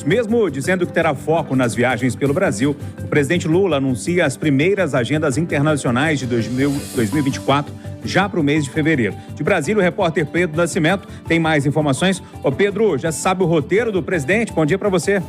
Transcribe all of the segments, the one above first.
Mesmo dizendo que terá foco nas viagens pelo Brasil, o presidente Lula anuncia as primeiras agendas internacionais de 2024 já para o mês de fevereiro. De Brasília, o repórter Pedro Nascimento tem mais informações. Ô Pedro, já sabe o roteiro do presidente? Bom dia para você.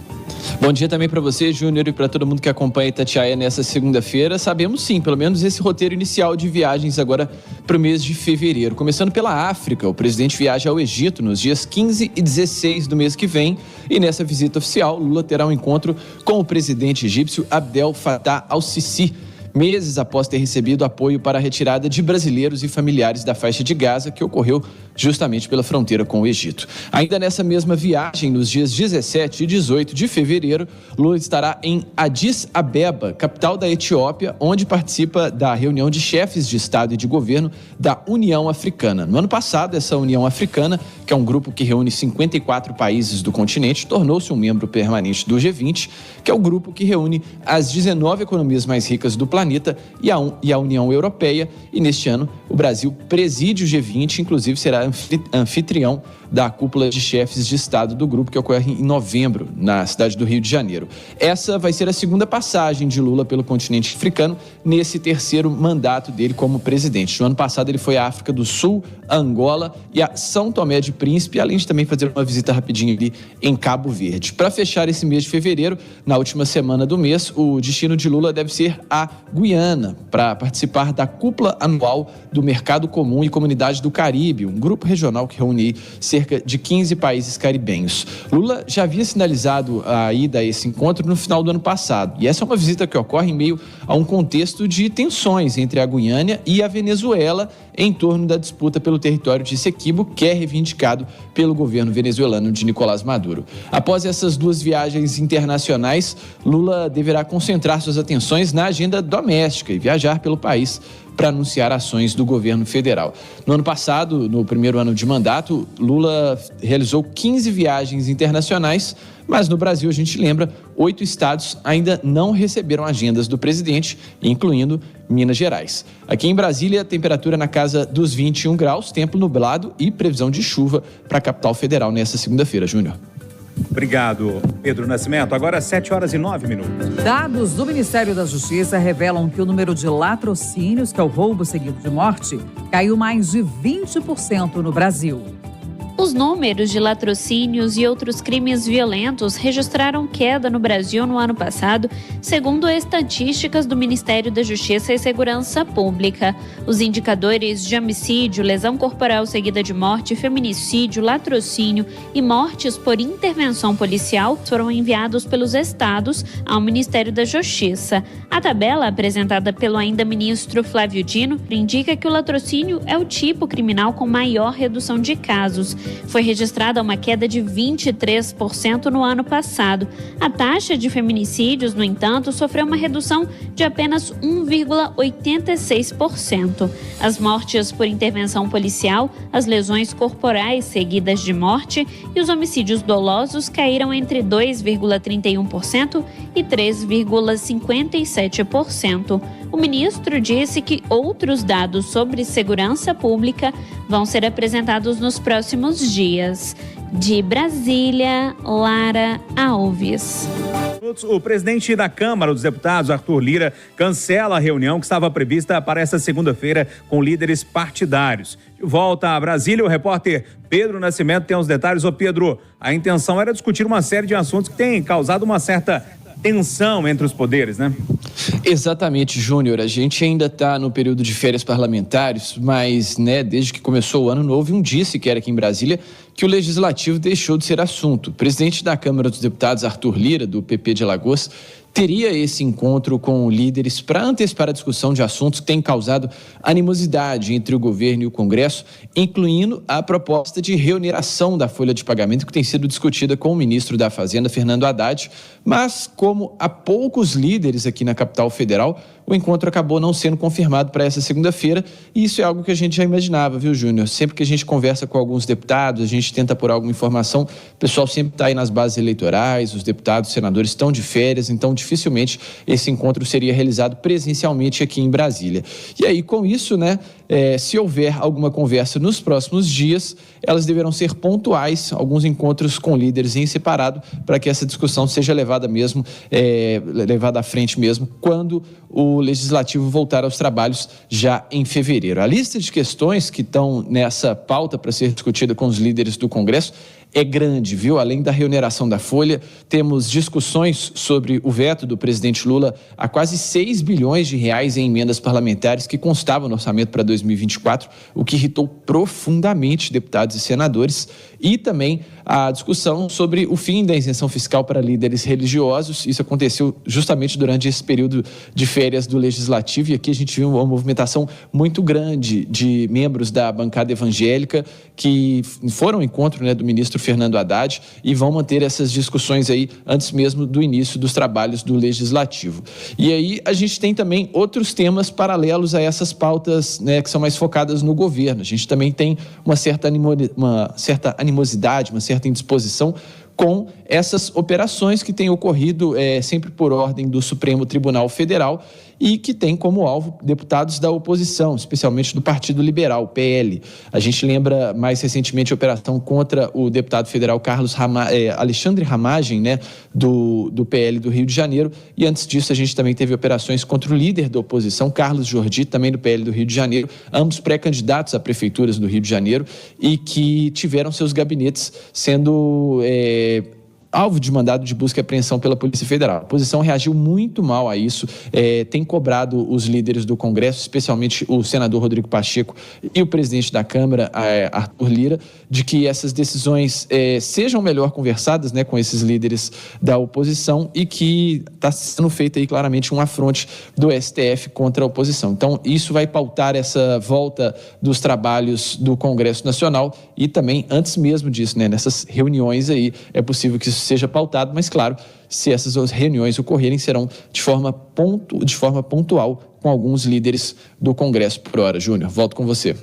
Bom dia também para você, Júnior, e para todo mundo que acompanha Itatiaia nessa segunda-feira. Sabemos sim, pelo menos esse roteiro inicial de viagens agora para o mês de fevereiro. Começando pela África, o presidente viaja ao Egito nos dias 15 e 16 do mês que vem. E nessa visita oficial, Lula terá um encontro com o presidente egípcio Abdel Fattah al-Sisi, meses após ter recebido apoio para a retirada de brasileiros e familiares da faixa de Gaza, que ocorreu justamente pela fronteira com o Egito. Ainda nessa mesma viagem, nos dias 17 e 18 de fevereiro, Lula estará em Addis Abeba, capital da Etiópia, onde participa da reunião de chefes de Estado e de governo da União Africana. No ano passado, essa União Africana, que é um grupo que reúne 54 países do continente, tornou-se um membro permanente do G20, que é o grupo que reúne as 19 economias mais ricas do planeta e a União Europeia. E neste ano, o Brasil preside o G20, inclusive será anfitrião da cúpula de chefes de Estado do grupo, que ocorre em novembro, na cidade do Rio de Janeiro. Essa vai ser a segunda passagem de Lula pelo continente africano nesse terceiro mandato dele como presidente. No ano passado, ele foi à África do Sul, a Angola e a São Tomé de Príncipe, além de também fazer uma visita rapidinha ali em Cabo Verde. Para fechar esse mês de fevereiro, na última semana do mês, o destino de Lula deve ser a Guiana, para participar da cúpula anual do Mercado Comum e Comunidade do Caribe, um grupo regional que reúne cerca de 15 países caribenhos. Lula já havia sinalizado a ida a esse encontro no final do ano passado, e essa é uma visita que ocorre em meio a um contexto de tensões entre a Guiana e a Venezuela em torno da disputa pelo território de Essequibo, que é reivindicado pelo governo venezuelano de Nicolás Maduro. Após essas duas viagens internacionais, Lula deverá concentrar suas atenções na agenda doméstica e viajar pelo país para anunciar ações do governo federal. No ano passado, no primeiro ano de mandato, Lula realizou 15 viagens internacionais, mas no Brasil, a gente lembra, 8 estados ainda não receberam agendas do presidente, incluindo Minas Gerais. Aqui em Brasília, a temperatura na casa dos 21 graus, tempo nublado e previsão de chuva para a capital federal nesta segunda-feira, Júnior. Obrigado, Pedro Nascimento. Agora 7h09. Dados do Ministério da Justiça revelam que o número de latrocínios, que é o roubo seguido de morte, caiu mais de 20% no Brasil. Os números de latrocínios e outros crimes violentos registraram queda no Brasil no ano passado, segundo estatísticas do Ministério da Justiça e Segurança Pública. Os indicadores de homicídio, lesão corporal seguida de morte, feminicídio, latrocínio e mortes por intervenção policial foram enviados pelos estados ao Ministério da Justiça. A tabela apresentada pelo ainda ministro Flávio Dino indica que o latrocínio é o tipo criminal com maior redução de casos. Foi registrada uma queda de 23% no ano passado. A taxa de feminicídios, no entanto, sofreu uma redução de apenas 1,86%. As mortes por intervenção policial, as lesões corporais seguidas de morte e os homicídios dolosos caíram entre 2,31% e 3,57%. O ministro disse que outros dados sobre segurança pública vão ser apresentados nos próximos dias. De Brasília, Lara Alves. O presidente da Câmara dos Deputados, Arthur Lira, cancela a reunião que estava prevista para esta segunda-feira com líderes partidários. De volta a Brasília, o repórter Pedro Nascimento tem os detalhes. Ô Pedro, a intenção era discutir uma série de assuntos que têm causado uma certa tensão entre os poderes, né? Exatamente, Júnior. A gente ainda está no período de férias parlamentares, mas, desde que começou o ano, não houve um dia sequer aqui em Brasília que o Legislativo deixou de ser assunto. O presidente da Câmara dos Deputados, Arthur Lira, do PP de Alagoas, teria esse encontro com líderes para antecipar a discussão de assuntos que têm causado animosidade entre o governo e o Congresso, incluindo a proposta de reoneração da folha de pagamento que tem sido discutida com o ministro da Fazenda, Fernando Haddad. Mas, como há poucos líderes aqui na capital federal, o encontro acabou não sendo confirmado para essa segunda-feira, e isso é algo que a gente já imaginava, viu, Júnior? Sempre que a gente conversa com alguns deputados, a gente tenta por alguma informação, o pessoal sempre está aí nas bases eleitorais, os deputados, os senadores estão de férias, então dificilmente esse encontro seria realizado presencialmente aqui em Brasília. E aí, com isso, né, se houver alguma conversa nos próximos dias, elas deverão ser pontuais, alguns encontros com líderes em separado, para que essa discussão seja levada à frente mesmo, quando o Legislativo voltar aos trabalhos já em fevereiro. A lista de questões que estão nessa pauta para ser discutida com os líderes do Congresso é grande, viu? Além da reoneração da folha, temos discussões sobre o veto do presidente Lula a quase 6 bilhões de reais em emendas parlamentares que constavam no orçamento para 2024, o que irritou profundamente deputados e senadores, e também a discussão sobre o fim da isenção fiscal para líderes religiosos. Isso aconteceu justamente durante esse período de férias do Legislativo, e aqui a gente viu uma movimentação muito grande de membros da bancada evangélica que foram ao encontro, né, do ministro Fernando Haddad, e vão manter essas discussões aí antes mesmo do início dos trabalhos do Legislativo. E aí a gente tem também outros temas paralelos a essas pautas, né, que são mais focadas no governo. A gente também tem uma certa animosidade, uma certa indisposição com essas operações que têm ocorrido sempre por ordem do Supremo Tribunal Federal e que tem como alvo deputados da oposição, especialmente do Partido Liberal, PL. A gente lembra mais recentemente a operação contra o deputado federal Alexandre Ramagem, né, do PL do Rio de Janeiro, e antes disso a gente também teve operações contra o líder da oposição, Carlos Jordi, também do PL do Rio de Janeiro, ambos pré-candidatos a prefeituras do Rio de Janeiro e que tiveram seus gabinetes sendo alvo de mandado de busca e apreensão pela Polícia Federal. A oposição reagiu muito mal a isso, tem cobrado os líderes do Congresso, especialmente o senador Rodrigo Pacheco e o presidente da Câmara, Arthur Lira, de que essas decisões sejam melhor conversadas, né, com esses líderes da oposição, e que está sendo feito aí claramente um afronte do STF contra a oposição. Então, isso vai pautar essa volta dos trabalhos do Congresso Nacional e também, antes mesmo disso, né, nessas reuniões aí, é possível que isso seja pautado, mas claro, se essas reuniões ocorrerem, serão de forma pontual com alguns líderes do Congresso por hora. Júnior, volto com você.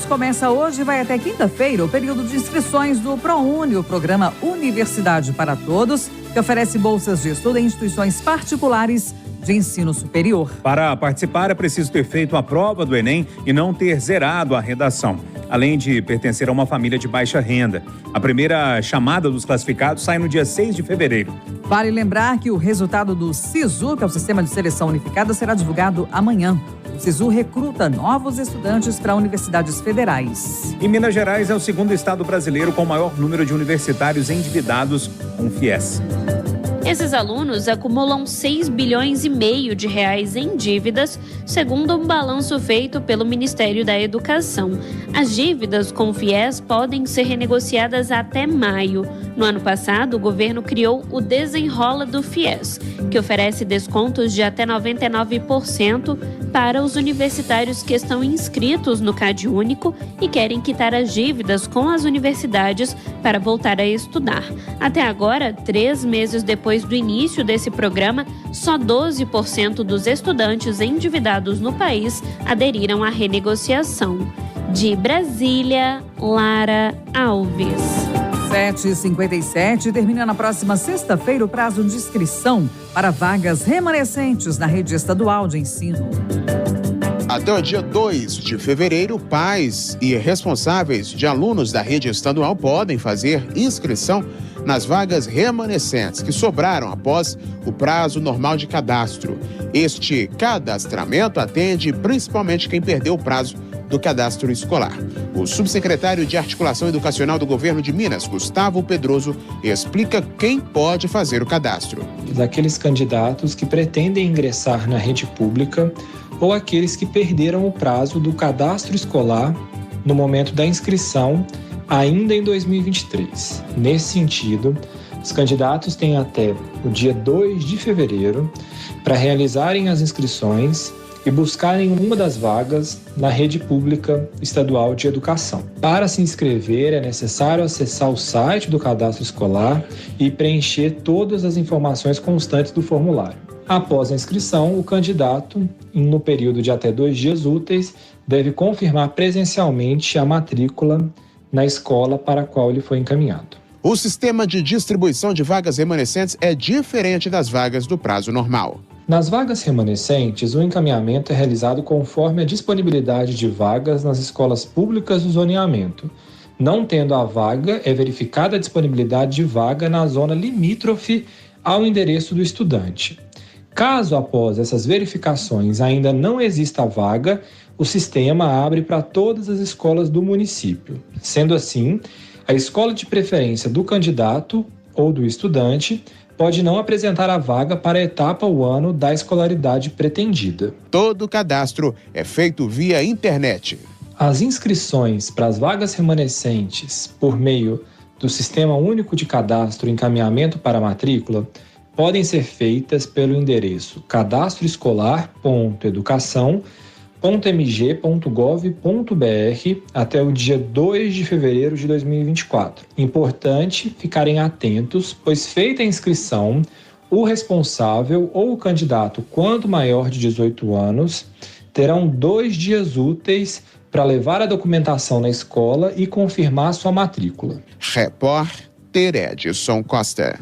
Começa hoje e vai até quinta-feira o período de inscrições do ProUni, o programa Universidade para Todos, que oferece bolsas de estudo em instituições particulares de ensino superior. Para participar, é preciso ter feito a prova do Enem e não ter zerado a redação, além de pertencer a uma família de baixa renda. A primeira chamada dos classificados sai no dia 6 de fevereiro. Vale lembrar que o resultado do SISU, que é o Sistema de Seleção Unificada, será divulgado amanhã. O SISU recruta novos estudantes para universidades federais. E Minas Gerais é o segundo estado brasileiro com o maior número de universitários endividados com o FIES. Esses alunos acumulam 6 bilhões e meio de reais em dívidas, segundo um balanço feito pelo Ministério da Educação. As dívidas com o FIES podem ser renegociadas até maio. No ano passado, o governo criou o Desenrola do FIES, que oferece descontos de até 99% para os universitários que estão inscritos no CadÚnico e querem quitar as dívidas com as universidades para voltar a estudar. Até agora, 3 meses depois do início desse programa, só 12% dos estudantes endividados no país aderiram à renegociação. De Brasília, Lara Alves. 7h57, termina na próxima sexta-feira o prazo de inscrição para vagas remanescentes na rede estadual de ensino. Até o dia 2 de fevereiro, pais e responsáveis de alunos da rede estadual podem fazer inscrição nas vagas remanescentes que sobraram após o prazo normal de cadastro. Este cadastramento atende principalmente quem perdeu o prazo do cadastro escolar. O subsecretário de Articulação Educacional do Governo de Minas, Gustavo Pedroso, explica quem pode fazer o cadastro. Daqueles candidatos que pretendem ingressar na rede pública ou aqueles que perderam o prazo do cadastro escolar no momento da inscrição, ainda em 2023. Nesse sentido, os candidatos têm até o dia 2 de fevereiro para realizarem as inscrições e buscarem uma das vagas na rede pública estadual de educação. Para se inscrever, é necessário acessar o site do cadastro escolar e preencher todas as informações constantes do formulário. Após a inscrição, o candidato, no período de até 2 dias úteis, deve confirmar presencialmente a matrícula na escola para a qual ele foi encaminhado. O sistema de distribuição de vagas remanescentes é diferente das vagas do prazo normal. Nas vagas remanescentes, o encaminhamento é realizado conforme a disponibilidade de vagas nas escolas públicas do zoneamento. Não tendo a vaga, é verificada a disponibilidade de vaga na zona limítrofe ao endereço do estudante. Caso após essas verificações ainda não exista vaga, o sistema abre para todas as escolas do município. Sendo assim, a escola de preferência do candidato ou do estudante pode não apresentar a vaga para a etapa ou ano da escolaridade pretendida. Todo o cadastro é feito via internet. As inscrições para as vagas remanescentes por meio do Sistema Único de Cadastro e Encaminhamento para a Matrícula podem ser feitas pelo endereço cadastroescolar.educação.mg.gov.br até o dia 2 de fevereiro de 2024. Importante ficarem atentos, pois feita a inscrição, o responsável ou o candidato, quando maior de 18 anos, terão 2 dias úteis para levar a documentação na escola e confirmar sua matrícula. Repórter Edson Costa.